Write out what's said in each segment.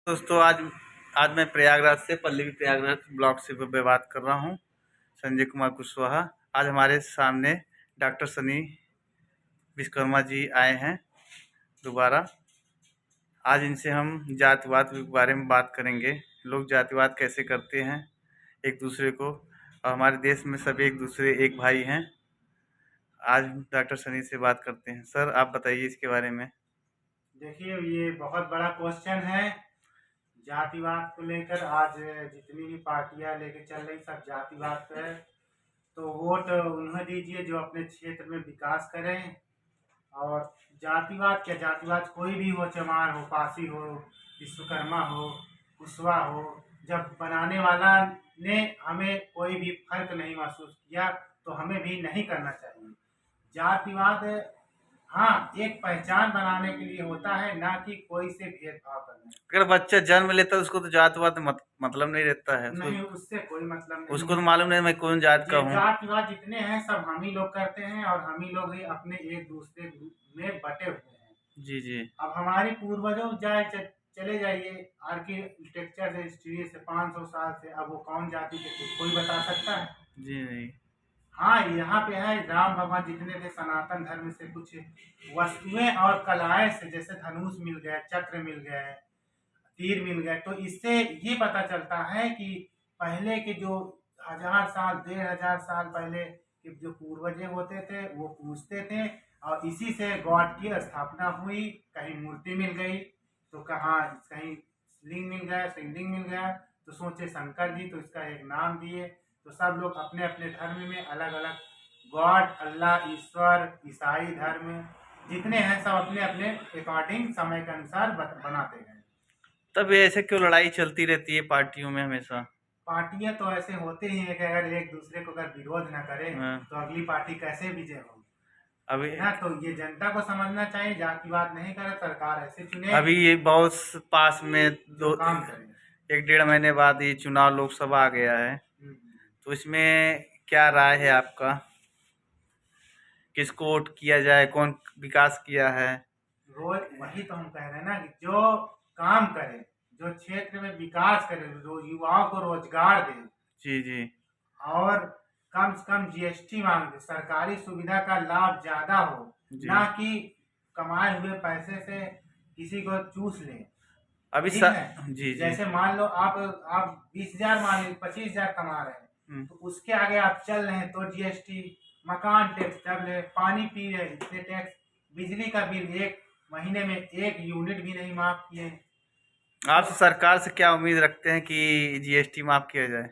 दोस्तों आज आज मैं प्रयागराज से पल्लवी प्रयागराज ब्लॉक से बात कर रहा हूँ। संजय कुमार कुशवाहा। आज हमारे सामने डॉक्टर सनी विश्वकर्मा जी आए हैं दोबारा। आज इनसे हम जातिवाद के बारे में बात करेंगे। लोग जातिवाद कैसे करते हैं एक दूसरे को, और हमारे देश में सब एक दूसरे एक भाई हैं। आज डॉक्टर सनी से बात करते हैं। सर आप बताइए इसके बारे में। देखिए, ये बहुत बड़ा क्वेश्चन है। जातिवाद को लेकर आज जितनी भी पार्टियां लेके चल रही सब जातिवाद पे है। तो वोट उन्हें दीजिए जो अपने क्षेत्र में विकास करें। और जातिवाद क्या, जातिवाद कोई भी हो, चमार हो, पासी हो, विश्वकर्मा हो, कुशवाहा हो, जब बनाने वाला ने हमें कोई भी फर्क नहीं महसूस किया तो हमें भी नहीं करना चाहिए। जातिवाद हाँ, एक पहचान बनाने के लिए होता है, ना कि कोई से भेदभाव करने। अगर बच्चा जन्म लेता है उसको तो जातिवाद मतलब नहीं रहता है। नहीं, उससे कोई मतलब नहीं उसको तो है। मालूम नहीं मैं कौन जात का ये हूँ। जातिवाद जितने हैं सब हम ही लोग करते हैं और हम ही लोग ही अपने एक दूसरे ग्रुप में बटे हुए हैं। जी जी अब हमारे पूर्वजों चले जाइए आर्किटेक्चर से, हिस्ट्री से 500 साल से, अब वो कौन जाति के थे कोई बता सकता है? जी नहीं। हाँ, यहाँ पे है राम भगवान जितने थे सनातन धर्म से कुछ वस्तुएं और कलाएं से, जैसे धनुष मिल गए, चक्र मिल गए, तीर मिल गए, तो इससे ये पता चलता है कि पहले के जो 1000 साल 1500 साल पहले के जो पूर्वज होते थे वो पूजते थे और इसी से गॉड की स्थापना हुई। कहीं मूर्ति मिल गई तो कहीं लिंग मिल गया, शिवलिंग मिल गया, तो सोचे शंकर जी, तो इसका एक नाम दिए। तो सब लोग अपने अपने धर्म में अलग अलग गॉड, अल्लाह, ईश्वर, ईसाई धर्म जितने हैं सब अपने अपने अकॉर्डिंग समय के अनुसार बनाते गए। तब ये ऐसे क्यों लड़ाई चलती रहती है पार्टियों में हमेशा? पार्टियां तो ऐसे होते ही हैं कि अगर एक दूसरे को अगर विरोध न करे हाँ, तो अगली पार्टी कैसे विजय होगी? अभी है ना? तो ये जनता को समझना चाहिए, जातिवाद नहीं करे, सरकार ऐसे चुने अभी ये बहुत पास में जो दो काम करे। 1 डेढ़ महीने बाद ये चुनाव लोकसभा आ गया है। तो इसमें क्या राय है आपका? किसको वोट किया जाए? कौन विकास किया है? रोज वही तो हम कह रहे हैं ना कि जो काम करे, जो क्षेत्र में विकास करे, जो युवाओं को रोजगार दे जी जी और कम से कम जीएसटी मांगे, सरकारी सुविधा का लाभ ज्यादा हो, जी। ना कि कमाए हुए पैसे से किसी को चूस ले। अभी ठीक है, जी जी। जैसे मान लो आप 20,000 मान लीजिए, 25,000 कमा रहे हैं, तो उसके आगे आप चल रहे हैं तो जीएसटी, मकान टैक्स डबल है, पानी पी रहे इतने टैक्स, बिजली का बिल एक महीने में 1 यूनिट भी नहीं माफ किए। आप तो सरकार से क्या उम्मीद रखते हैं कि जीएसटी माफ किया जाए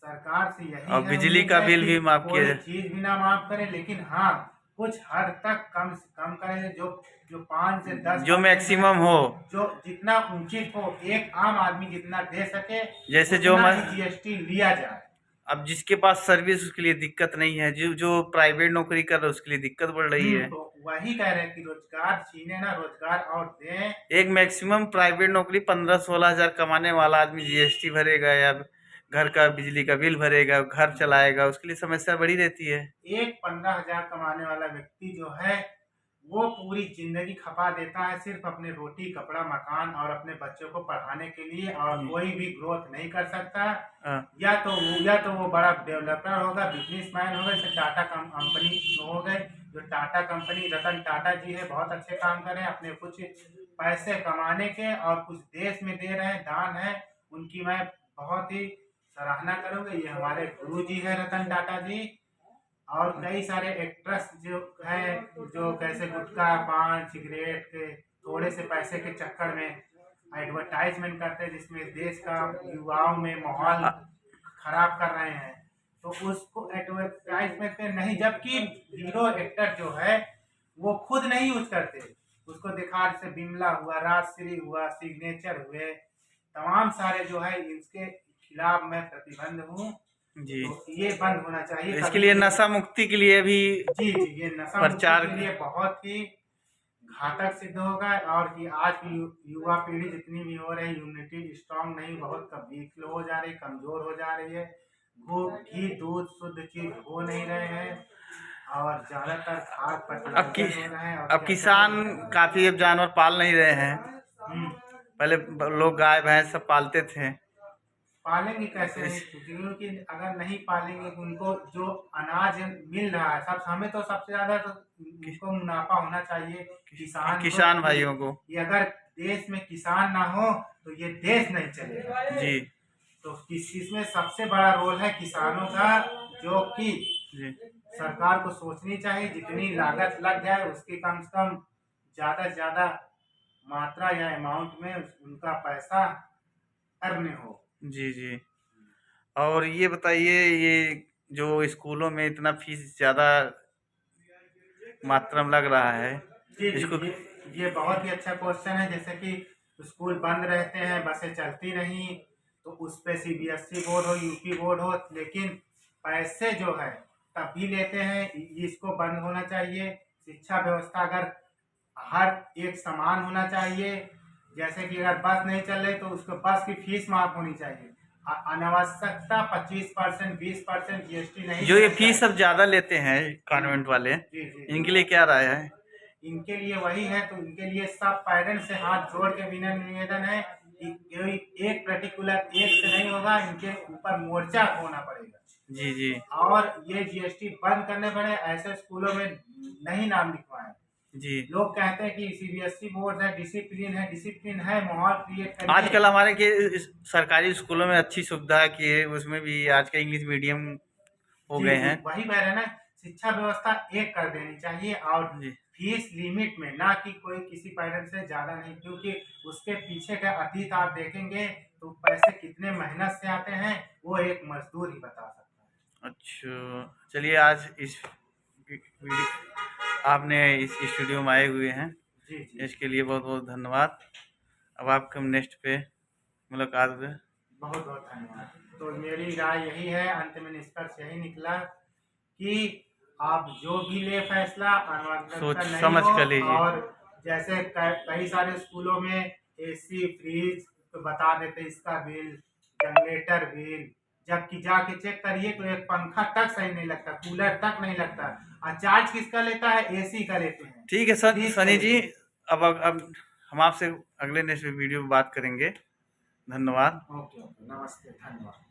सरकार से यही और है बिजली उम्मीद का है बिल कि भी माफ किया कोई जाए? चीज भी ना माफ करे, लेकिन हाँ कुछ हद तक कम से कम करे, जो जो 5 से 10 जो मैक्सिमम हो, जो जितना उचित हो, एक आम आदमी जितना दे सके जैसे जो उतना ही जीएसटी लिया जाए। अब जिसके पास सर्विस उसके लिए दिक्कत नहीं है, जो जो प्राइवेट नौकरी कर रहा है उसके लिए दिक्कत बढ़ रही है। तो वही कह रहे हैं कि रोजगार छीने ना, रोजगार और दें। एक मैक्सिमम प्राइवेट नौकरी 15-16 हजार कमाने वाला आदमी जीएसटी भरेगा या घर का बिजली का बिल भरेगा, घर चलाएगा, उसके लिए समस्या बड़ी रहती है। एक 15,000 कमाने वाला व्यक्ति जो है वो पूरी जिंदगी खपा देता है सिर्फ अपने रोटी, कपड़ा, मकान और अपने बच्चों को पढ़ाने के लिए, और कोई भी ग्रोथ नहीं कर सकता। हाँ, या तो वो बड़ा डेवलपर होगा, बिजनेसमैन होगा, जैसे टाटा कंपनी हो गए। जो टाटा कंपनी, रतन टाटा जी है, बहुत अच्छे काम कर रहे हैं, अपने कुछ पैसे कमाने के और कुछ देश में दे रहे हैं, दान है, उनकी मैं बहुत ही सराहना करूंगा। ये हमारे गुरु जी है रतन टाटा जी। और कई सारे एक्ट्रेस जो है, जो कैसे गुटखा, पान, सिगरेट के थोड़े से पैसे के चक्कर में एडवर्टाइजमेंट करते हैं, जिसमें देश का युवाओं में माहौल खराब कर रहे हैं, तो उसको एडवर्टाइजमेंट में नहीं, जबकि हीरो एक्टर जो है वो खुद नहीं यूज करते, उसको दिखा, जैसे बिमला हुआ, राजश्री हुआ, सिग्नेचर हुए, तमाम सारे जो है इसके खिलाफ मैं प्रतिबंध हूँ। जी। तो ये बंद होना चाहिए। इसके लिए नशा मुक्ति के लिए भी जी जी, ये नशा मुक्ति प्रचार। के लिए बहुत ही घातक सिद्ध होगा। और कि आज की युवा पीढ़ी जितनी भी हो रही, यूनिटी स्ट्रांग नहीं, बहुत वीक हो जा रही, कमजोर हो जा रही है। घी दूध शुद्ध चीज हो नहीं रहे हैं और ज्यादातर खाद अब फर्टिलाइजर हो रहे हैं और अब किसान काफी अब जानवर पाल नहीं रहे हैं। हम्म, पहले लोग गाय भैंस सब पालते थे। पालेंगे कैसे नहीं, क्योंकि अगर नहीं पालेंगे तो उनको जो अनाज मिल रहा है, सब हमें तो सबसे ज्यादा तो उनको मुनाफा होना चाहिए किसान किसान भाइयों को। ये अगर देश में किसान ना हो तो ये देश नहीं चलेगा जी तो इसमें सबसे बड़ा रोल है किसानों का, जो कि जी सरकार को सोचनी चाहिए जितनी लागत लग जाए उसकी कम से कम ज्यादा से ज्यादा मात्रा या अमाउंट में उनका पैसा अर्न हो। जी जी। और ये बताइए, ये जो स्कूलों में इतना फीस ज़्यादा मात्रा में लग रहा है, जी इसको जी, ये बहुत ही अच्छा क्वेश्चन है। जैसे कि स्कूल बंद रहते हैं, बसें चलती नहीं, तो उस पे सीबीएसई बोर्ड हो, यूपी बोर्ड हो, लेकिन पैसे जो है तब भी लेते हैं। इसको बंद होना चाहिए। शिक्षा व्यवस्था अगर हर एक समान होना चाहिए। जैसे कि अगर बस नहीं चल रही तो उसको बस की फीस माफ होनी चाहिए। अनावश्यकता 25%, 20% जीएसटी नहीं जो ये देना फीस चाहिए। सब ज़्यादा लेते हैं कॉन्वेंट वाले, जी जी, इनके लिए क्या राय है? इनके लिए वही है, तो इनके लिए सब पेरेंट्स से हाथ जोड़ के विनम्र निवेदन है कि कोई एक पर्टिकुलर एक से नहीं होगा, इनके ऊपर मोर्चा होना पड़ेगा। जी जी और ये जीएसटी बंद करने पड़े, ऐसे स्कूलों में नहीं नाम लिखवाएं। जी। लोग कहते हैं कि सीबीएसई बोर्ड है, डिसिप्लिन है, माहौल क्रिएट करिए। आजकल हमारे के सरकारी स्कूलों में अच्छी सुविधा की है, उसमें भी आजकल इंग्लिश मीडियम हो जी गए जी, हैं। वही कह रहे हैं ना, शिक्षा व्यवस्था एक कर देनी चाहिए और जी फीस लिमिट में, ना कि कोई किसी पेरेंट से ज्यादा नहीं, क्योंकि उसके पीछे का अतीत आप देखेंगे तो पैसे कितने मेहनत से आते हैं वो एक मजदूर ही बता सकता है। अच्छा, चलिए आज इस वीडियो आपने इस स्टूडियो में आए हुए हैं, जी जी, इसके लिए बहुत बहुत धन्यवाद। अब आपके नेक्स्ट पे मुलाकात हुई। बहुत बहुत धन्यवाद। तो मेरी राय यही है, अंत में निष्कर्ष यही निकला कि आप जो भी ले फैसला सोच अनावश्यकता नहीं समझ हो। कर लीजिए। और जैसे कई सारे स्कूलों में एसी फ्रिज तो बता देते इसका बिल, जनरेटर बिल, जबकि जाके चेक करिए तो एक पंखा तक सही नहीं लगता, कूलर तक नहीं लगता। और चार्ज किसका लेता है? एसी का लेते हैं, ठीक है सर फ्रिज का सनी लेते जी, हैं। अब हम आपसे अगले नेक्स्ट वीडियो में बात करेंगे। धन्यवाद। ओके ओके, नमस्ते, धन्यवाद।